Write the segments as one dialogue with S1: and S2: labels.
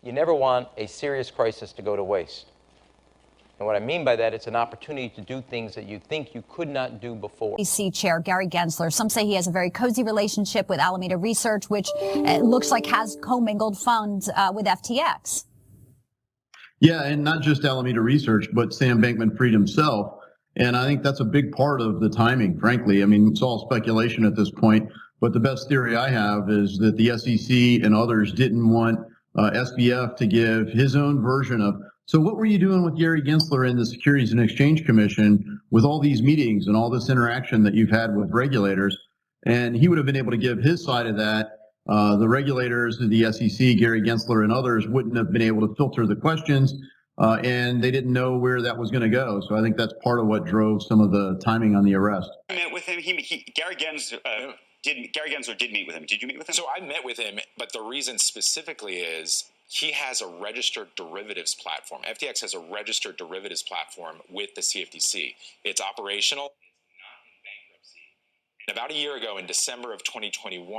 S1: You never want a serious crisis to go to waste. And what I mean by that, it's an opportunity to do things that you think you could not do before.
S2: SBF Chair Gary Gensler, some say he has a very cozy relationship with Alameda Research, which looks like has commingled funds with FTX.
S3: Yeah, and not just Alameda Research, but Sam Bankman-Fried himself. And I think that's a big part of the timing, frankly. I mean, it's all speculation at this point, but the best theory I have is that the SEC and others didn't want SBF to give his own version of, so what were you doing with Gary Gensler in the Securities and Exchange Commission with all these meetings and all this interaction that you've had with regulators? And he would have been able to give his side of that. The regulators, the SEC, Gary Gensler and others wouldn't have been able to filter the questions, and they didn't know where that was going to go. So I think that's part of what drove some of the timing on the arrest.
S4: I met with him. Gary Gensler did meet with him. Did you meet with him?
S5: So I met with him, but the reason specifically is he has a registered derivatives platform. FTX has a registered derivatives platform with the CFTC. It's operational. It's not in bankruptcy. And about a year ago, in December of 2021,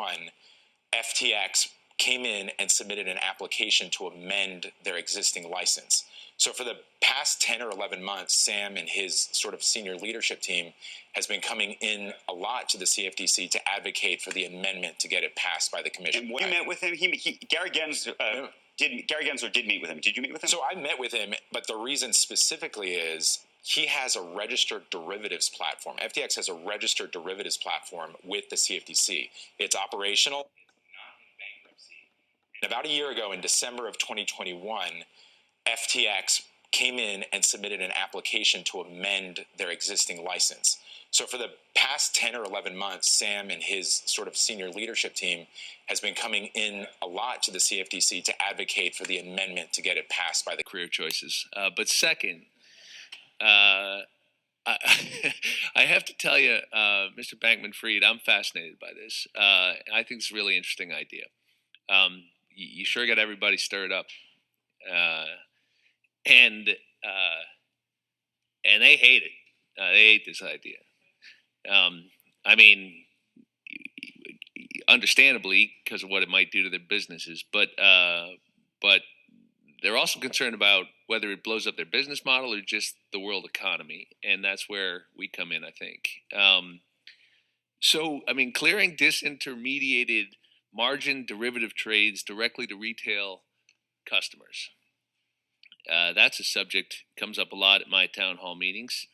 S5: FTX came in and submitted an application to amend their existing license. So for the past 10 or 11 months, Sam and his sort of senior leadership team has been coming in a lot to the CFTC to advocate for the amendment to get it passed by the commission.
S4: And when you met with him, Gary Gensler did meet with him. Did you meet with him?
S5: So I met with him, but the reason specifically is he has a registered derivatives platform. FTX has a registered derivatives platform with the CFTC. It's operational. About a year ago, in December of 2021, FTX came in and submitted an application to amend their existing license. So for the past 10 or 11 months, Sam and his sort of senior leadership team has been coming in a lot to the CFTC to advocate for the amendment to get it passed by the
S6: career choices. But second, I have to tell you, Mr. Bankman-Fried, I'm fascinated by this. I think it's a really interesting idea. You sure got everybody stirred up, and they hate it. They hate this idea. I mean, understandably, because of what it might do to their businesses, but they're also concerned about whether it blows up their business model or just the world economy, and that's where we come in, I think. So, I mean, clearing disintermediated margin derivative trades directly to retail customers. That's a subject comes up a lot at my town hall meetings.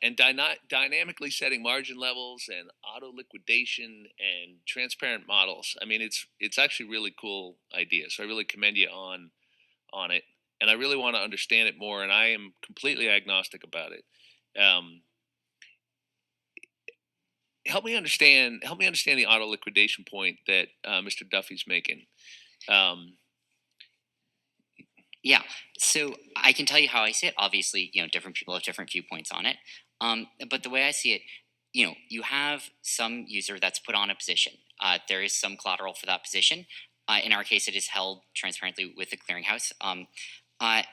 S6: And dynamically setting margin levels and auto liquidation and transparent models. I mean, it's actually a really cool idea. So I really commend you on it, and I really want to understand it more. And I am completely agnostic about it. Help me understand the auto liquidation point that Mr. Duffy's making.
S7: Yeah, so I can tell you how I see it. Obviously, different people have different viewpoints on it. But the way I see it, you have some user that's put on a position. There is some collateral for that position. In our case, it is held transparently with the clearinghouse. At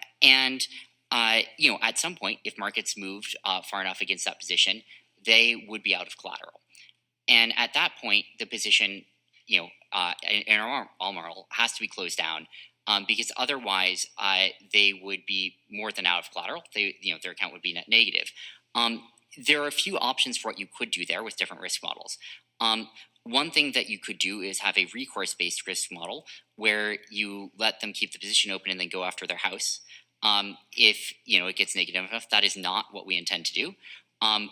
S7: some point, if markets moved far enough against that position, they would be out of collateral. And at that point, the position, in our model has to be closed down because otherwise they would be more than out of collateral. Their account would be net negative. There are a few options for what you could do there with different risk models. One thing that you could do is have a recourse-based risk model where you let them keep the position open and then go after their house. If it gets negative enough, that is not what we intend to do.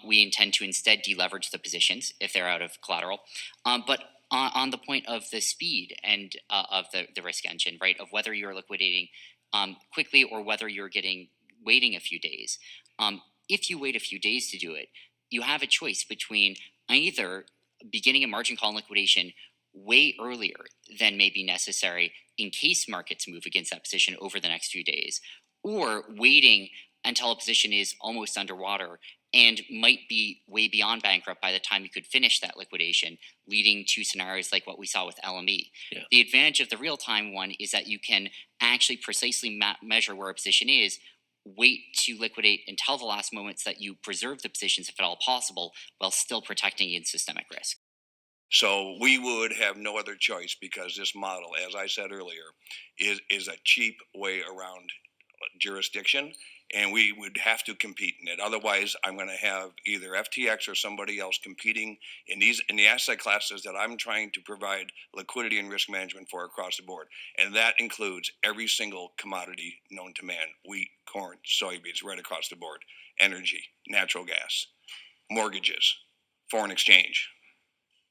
S7: We intend to instead deleverage the positions if they're out of collateral. But on the point of the speed and of the risk engine, right, of whether you're liquidating quickly or whether you're waiting a few days. If you wait a few days to do it, you have a choice between either beginning a margin call liquidation way earlier than may be necessary in case markets move against that position over the next few days, or waiting until a position is almost underwater and might be way beyond bankrupt by the time you could finish that liquidation, leading to scenarios like what we saw with LME. Yeah. The advantage of the real-time one is that you can actually precisely measure where a position is, wait to liquidate until the last moments that you preserve the positions if at all possible, while still protecting against systemic risk.
S8: So we would have no other choice, because this model, as I said earlier, is a cheap way around jurisdiction, and we would have to compete in it. Otherwise, I'm going to have either FTX or somebody else competing in the asset classes that I'm trying to provide liquidity and risk management for across the board, and that includes every single commodity known to man: wheat, corn, soybeans, right across the board, energy, natural gas, mortgages, foreign exchange,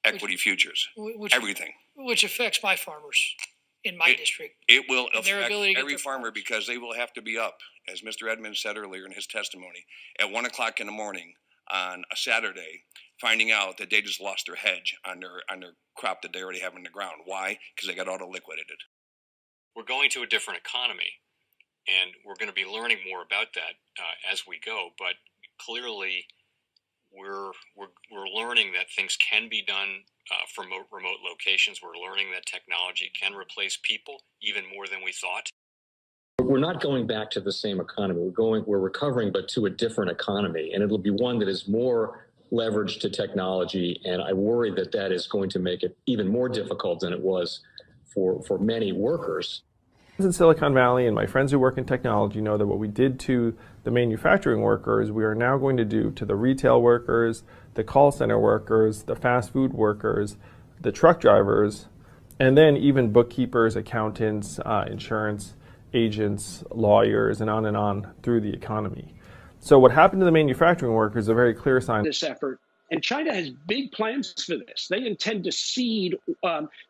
S8: equity futures, everything.
S9: Which affects my farmers in my district.
S8: It will
S9: And their
S8: affect
S9: ability to get
S8: every
S9: their
S8: farmer,
S9: farms.
S8: because they will have to be up, as Mr. Edmonds said earlier in his testimony, at 1 o'clock in the morning on a Saturday, finding out that they just lost their hedge on their crop that they already have in the ground. Why? Because they got auto liquidated.
S10: We're going to a different economy, and we're going to be learning more about that as we go. But clearly, we're learning that things can be done from remote locations. We're learning that technology can replace people even more than we thought.
S11: We're not going back to the same economy. We're recovering, but to a different economy, and it'll be one that is more leveraged to technology. And I worry that that is going to make it even more difficult than it was for many workers.
S12: In Silicon Valley, and my friends who work in technology know that what we did to the manufacturing workers, we are now going to do to the retail workers, the call center workers, the fast food workers, the truck drivers, and then even bookkeepers, accountants, insurance agents, lawyers, and on through the economy. So what happened to the manufacturing workers is a very clear sign.
S13: This effort. And China has big plans for this. They intend to seed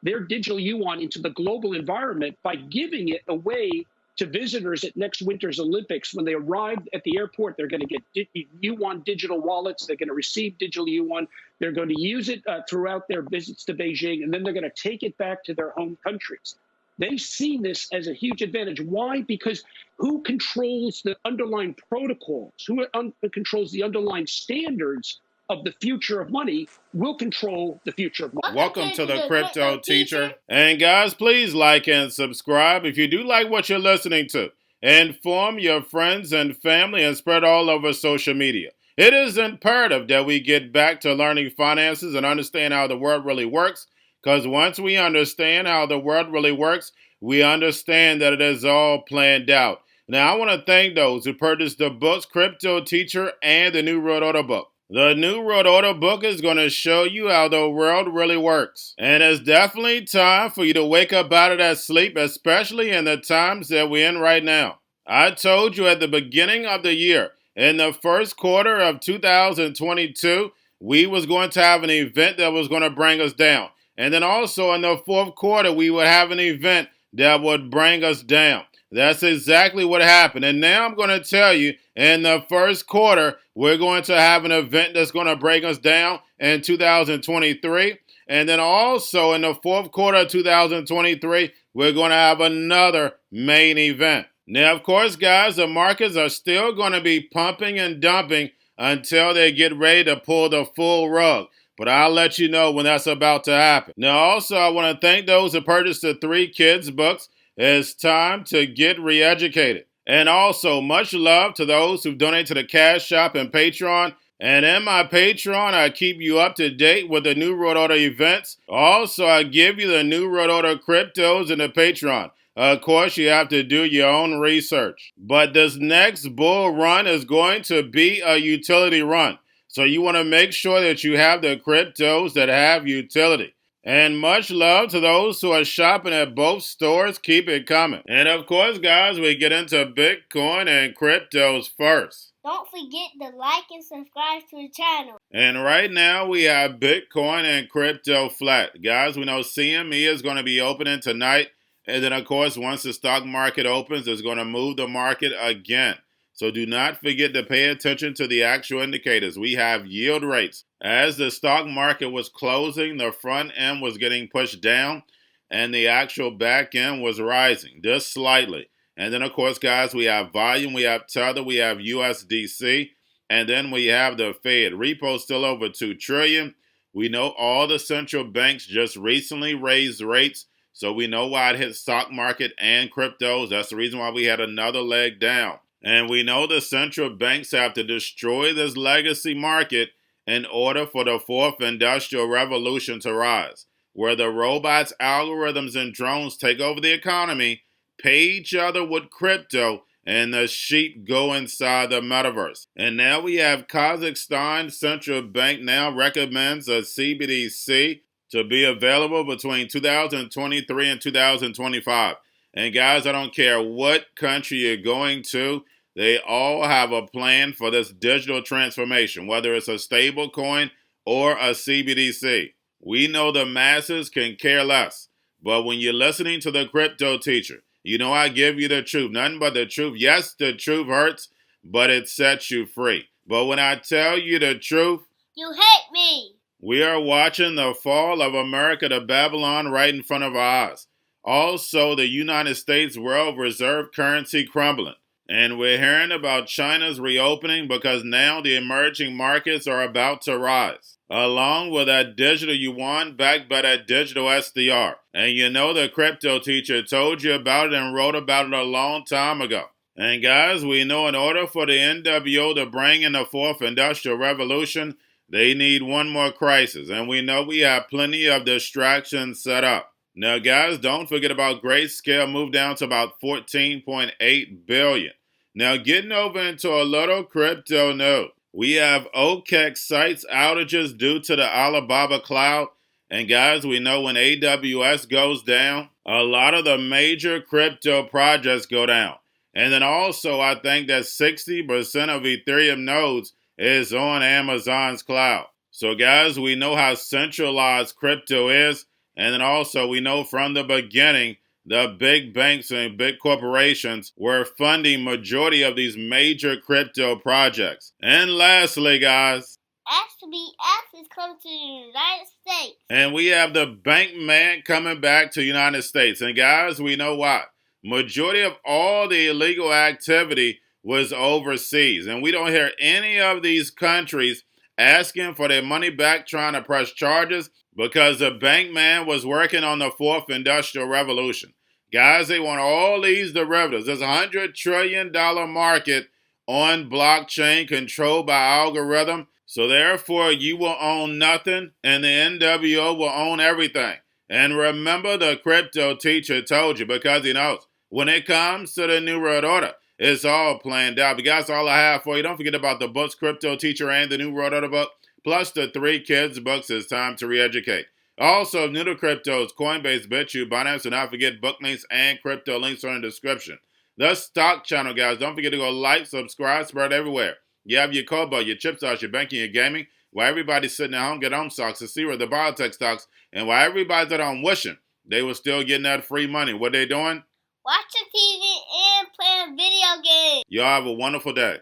S13: their digital yuan into the global environment by giving it away to visitors at next winter's Olympics. When they arrive at the airport, they're going to get yuan digital wallets. They're going to receive digital yuan. They're going to use it throughout their visits to Beijing, and then they're going to take it back to their home countries. They see this as a huge advantage. Why? Because who controls the underlying protocols, who controls the underlying standards of the future of money will control the future of money.
S14: Welcome to the Crypto Teacher. And guys, please like and subscribe if you do like what you're listening to. Inform your friends and family and spread all over social media. It is imperative that we get back to learning finances and understand how the world really works, because once we understand how the world really works, we understand that it is all planned out. Now, I want to thank those who purchased the books Crypto Teacher and the New World Order book. The New World Order book is going to show you how the world really works. And it's definitely time for you to wake up out of that sleep, especially in the times that we're in right now. I told you at the beginning of the year, in the first quarter of 2022, we was going to have an event that was going to bring us down. And then also in the fourth quarter, we would have an event that would bring us down. That's exactly what happened. And now I'm going to tell you, in the first quarter, we're going to have an event that's going to break us down in 2023. And then also in the fourth quarter of 2023, we're going to have another main event. Now, of course, guys, the markets are still going to be pumping and dumping until they get ready to pull the full rug. But I'll let you know when that's about to happen. Now, also, I want to thank those who purchased the 3 Kids books. It's time to get re-educated. And also, much love to those who donate to the Cash Shop and Patreon. And in my Patreon, I keep you up to date with the New World Order events. Also, I give you the New World Order cryptos in the Patreon. Of course, you have to do your own research. But this next bull run is going to be a utility run. So you want to make sure that you have the cryptos that have utility. And much love to those who are shopping at both stores. Keep it coming. And of course, guys, we get into Bitcoin and cryptos first.
S15: Don't forget to like and subscribe to the channel.
S14: And right now, we have Bitcoin and crypto flat. Guys, we know CME is going to be opening tonight. And then, of course, once the stock market opens, it's going to move the market again. So do not forget to pay attention to the actual indicators. We have yield rates. As the stock market was closing, the front end was getting pushed down and the actual back end was rising just slightly. And then, of course, guys, we have volume, we have Tether, we have USDC, and then we have the Fed. Repo still over $2 trillion. We know all the central banks just recently raised rates, so we know why it hit stock market and cryptos. That's the reason why we had another leg down. And we know the central banks have to destroy this legacy market in order for the fourth industrial revolution to rise, where the robots, algorithms, and drones take over the economy, pay each other with crypto, and the sheep go inside the metaverse. And now we have Kazakhstan Central Bank now recommends a CBDC to be available between 2023 and 2025. And guys, I don't care what country you're going to, they all have a plan for this digital transformation, whether it's a stable coin or a CBDC. We know the masses can care less, but when you're listening to the Crypto Teacher, you know I give you the truth, nothing but the truth. Yes, the truth hurts, but it sets you free. But when I tell you the truth,
S15: you hate me.
S14: We are watching the fall of America to Babylon right in front of our eyes. Also, the United States world reserve currency crumbling. And we're hearing about China's reopening because now the emerging markets are about to rise, along with that digital yuan backed by that digital SDR. And you know the Crypto Teacher told you about it and wrote about it a long time ago. And guys, we know in order for the NWO to bring in the fourth industrial revolution, they need one more crisis. And we know we have plenty of distractions set up. Now guys, don't forget about Grayscale moved down to about 14.8 billion. Now getting over into a little crypto note. We have OKEX sites outages due to the Alibaba cloud. And guys, we know when AWS goes down, a lot of the major crypto projects go down. And then also, I think that 60% of Ethereum nodes is on Amazon's cloud. So guys, we know how centralized crypto is. And then also, we know from the beginning, the big banks and big corporations were funding majority of these major crypto projects. And lastly, guys,
S15: SBF is coming to the United States.
S14: And we have the bank man coming back to the United States. And guys, we know why. Majority of all the illegal activity was overseas. And we don't hear any of these countries asking for their money back, trying to press charges, because the bank man was working on the fourth industrial revolution. Guys, they want all these derivatives. There's a $100 trillion market on blockchain controlled by algorithm. So therefore, you will own nothing and the NWO will own everything. And remember, the Crypto Teacher told you, because he knows when it comes to the New World Order, it's all planned out. But guys, all I have for you. Don't forget about the books, Crypto Teacher and the New World Order book, plus the 3 kids books. It's time to re-educate. Also, if new to cryptos, Coinbase, Bitrue, Binance, do not forget book links and crypto links are in the description. The stock channel, guys. Don't forget to go like, subscribe, spread everywhere. You have your Kobo, your chip stocks, your banking, your gaming. While everybody's sitting at home, get home stocks, to see where the biotech stocks. And while everybody's at home wishing, they were still getting that free money. What they doing?
S15: Watching TV and playing video games.
S14: Y'all have a wonderful day.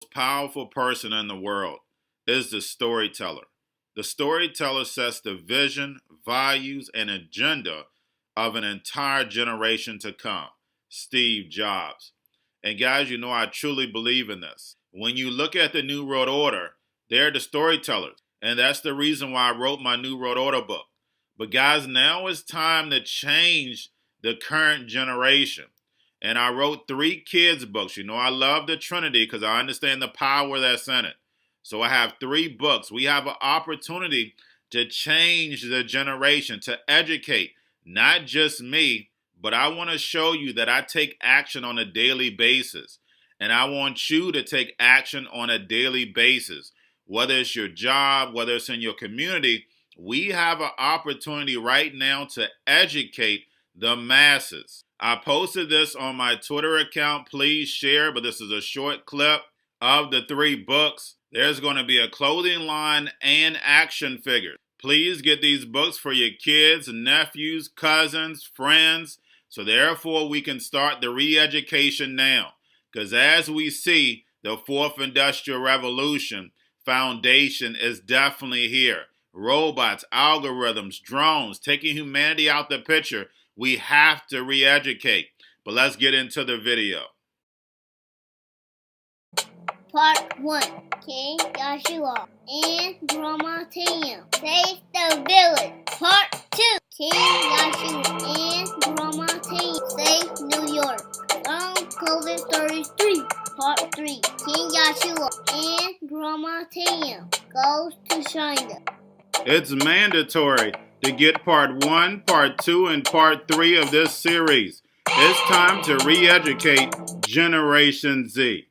S14: The most powerful person in the world is the storyteller. The storyteller sets the vision, values, and agenda of an entire generation to come. Steve Jobs. And guys, you know I truly believe in this. When you look at the New World Order, they're the storytellers. And that's the reason why I wrote my New World Order book. But guys, now it's time to change the current generation. And I wrote 3 kids books. You know I love the Trinity because I understand the power that's in it. So I have 3 books. We have an opportunity to change the generation, to educate, not just me, but I want to show you that I take action on a daily basis. And I want you to take action on a daily basis. Whether it's your job, whether it's in your community, we have an opportunity right now to educate the masses. I posted this on my Twitter account. Please share, but this is a short clip of the 3 books. There's going to be a clothing line and action figures. Please get these books for your kids, nephews, cousins, friends, so therefore we can start the re-education now. Because as we see, the fourth industrial revolution foundation is definitely here. Robots, algorithms, drones, taking humanity out the picture. We have to re-educate. But let's get into the video.
S15: Part 1. King Joshua and Grandma Tam save the village. Part 2. King Joshua and Grandma Tam save New York from COVID-33. Part 3, King Joshua and Grandma Tam goes to China.
S14: It's mandatory to get part 1, part 2, and part 3 of this series. It's time to re-educate Generation Z.